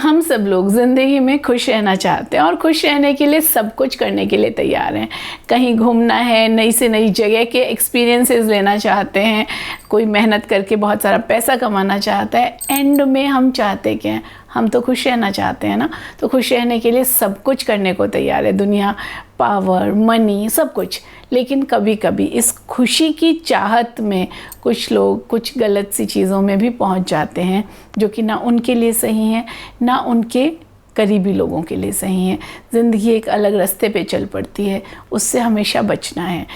हम सब लोग ज़िंदगी में खुश रहना चाहते हैं और खुश रहने के लिए सब कुछ करने के लिए तैयार हैं। कहीं घूमना है, नई से नई जगह के एक्सपीरियंसेस लेना चाहते हैं, कोई मेहनत करके बहुत सारा पैसा कमाना चाहता है। एंड में हम चाहते क्या हैं? हम तो खुश रहना चाहते हैं ना। तो खुश रहने के लिए सब कुछ करने को तैयार है दुनिया, पावर, मनी, सब कुछ। लेकिन कभी कभी इस खुशी की चाहत में कुछ लोग कुछ गलत सी चीज़ों में भी पहुंच जाते हैं, जो कि ना उनके लिए सही है ना उनके करीबी लोगों के लिए सही है। ज़िंदगी एक अलग रास्ते पे चल पड़ती है, उससे हमेशा बचना है।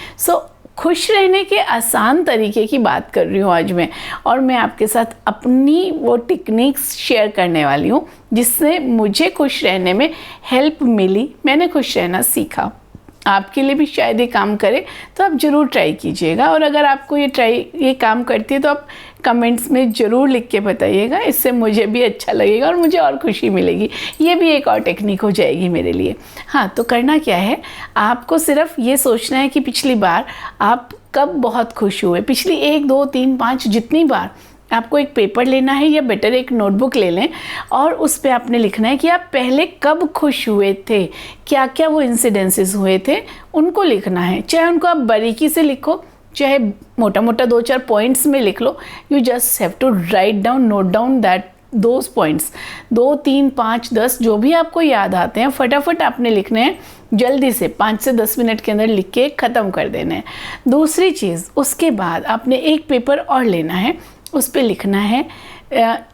खुश रहने के आसान तरीके की बात कर रही हूँ आज मैं, और मैं आपके साथ अपनी वो टेक्निक्स शेयर करने वाली हूँ जिससे मुझे खुश रहने में हेल्प मिली, मैंने खुश रहना सीखा। आपके लिए भी शायद ये काम करे तो आप ज़रूर ट्राई कीजिएगा। और अगर आपको ये काम करती है तो आप कमेंट्स में ज़रूर लिख के बताइएगा, इससे मुझे भी अच्छा लगेगा और मुझे और खुशी मिलेगी। ये भी एक और टेक्निक हो जाएगी मेरे लिए। हाँ, तो करना क्या है, आपको सिर्फ ये सोचना है कि पिछली बार आप कब बहुत खुश हुए। पिछली 1, 2, 3, 5 जितनी बार, आपको एक पेपर लेना है या बेटर एक नोटबुक ले लें और उस पे आपने लिखना है कि आप पहले कब खुश हुए थे, क्या क्या वो इंसिडेंसेस हुए थे, उनको लिखना है। चाहे उनको आप बारीकी से लिखो, चाहे मोटा मोटा 2-4 पॉइंट्स में लिख लो। You just have to write down, note down that those points. 2, 3, 5, 10 जो भी आपको याद आते हैं फटाफट आपने लिखने हैं, जल्दी से 5 से 10 मिनट के अंदर लिख के ख़त्म कर देना है। दूसरी चीज़, उसके बाद आपने एक पेपर और लेना है, उस पर लिखना है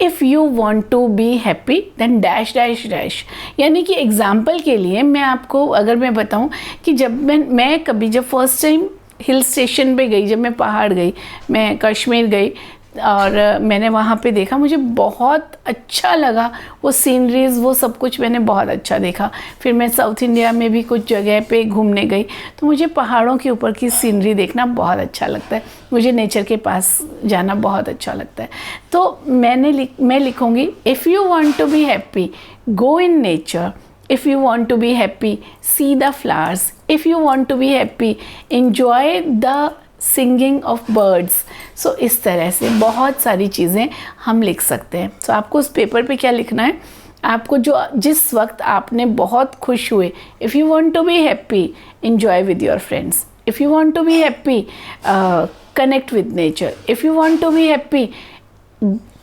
if you want to be happy then dash dash dash. यानी कि एग्ज़ाम्पल के लिए मैं आपको अगर मैं बताऊं कि जब मैं कभी जब फर्स्ट टाइम हिल स्टेशन पे गई, जब मैं पहाड़ गई, मैं कश्मीर गई और मैंने वहाँ पे देखा, मुझे बहुत अच्छा लगा वो सीनरीज़, वो सब कुछ मैंने बहुत अच्छा देखा। फिर मैं साउथ इंडिया में भी कुछ जगह पे घूमने गई तो मुझे पहाड़ों के ऊपर की सीनरी देखना बहुत अच्छा लगता है, मुझे नेचर के पास जाना बहुत अच्छा लगता है। तो मैं लिखूँगी if you want to be happy go in nature, if you want to be happy see the flowers, if you want to be happy enjoy the singing of birds। सो इस तरह से बहुत सारी चीज़ें हम लिख सकते हैं। सो आपको उस पेपर पे क्या लिखना है, आपको जिस वक्त आपने बहुत खुश हुए, if you want to be happy enjoy with your friends, if you want to be happy connect with nature, if you want to be happy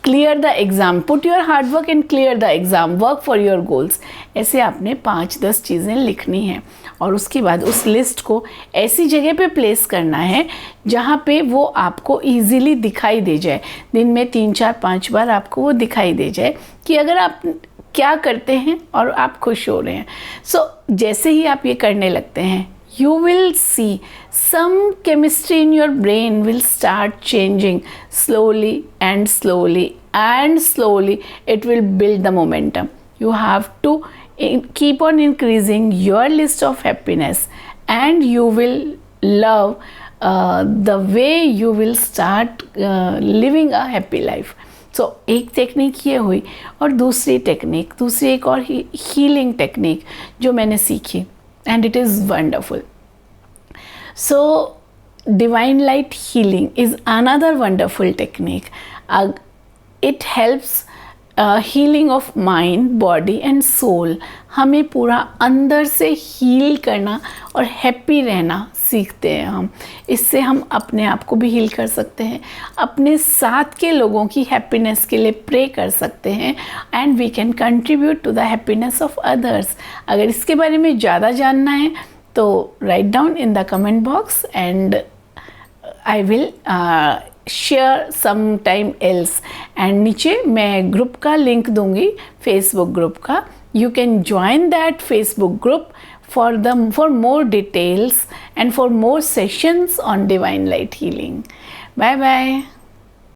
clear the exam, put your hard work and clear the exam, work for your goals. ऐसे आपने 5-10 चीज़ें लिखनी हैं और उसके बाद उस list को ऐसी जगह पे प्लेस करना है जहाँ पे वो आपको इजीली दिखाई दे जाए। दिन में 3, 4, 5 बार आपको वो दिखाई दे जाए कि अगर आप क्या करते हैं और आप खुश हो रहे हैं। सो जैसे ही आप ये करने लगते हैं, you will see some chemistry in your brain will start changing slowly and slowly and slowly. It will build the momentum. You have to keep on increasing your list of happiness and you will love the way you will start living a happy life. सो एक technique ये हुई और दूसरी एक और healing technique जो मैंने सीखी, and it is wonderful. So divine light healing is another wonderful technique. It helps healing of mind, body and soul. हमें पूरा अंदर से हील करना और हैप्पी रहना सीखते हैं हम। इससे हम अपने आप को भी हील कर सकते हैं, अपने साथ के लोगों की हैप्पीनेस के लिए प्रे कर सकते हैं and we can contribute to the happiness of others. अगर इसके बारे में ज़्यादा जानना है तो write down in the comment box and I will share some time else. And नीचे मैं ग्रुप का लिंक दूंगी, फेसबुक ग्रुप का। You can join that Facebook group for more details and for more sessions on divine light healing. Bye bye.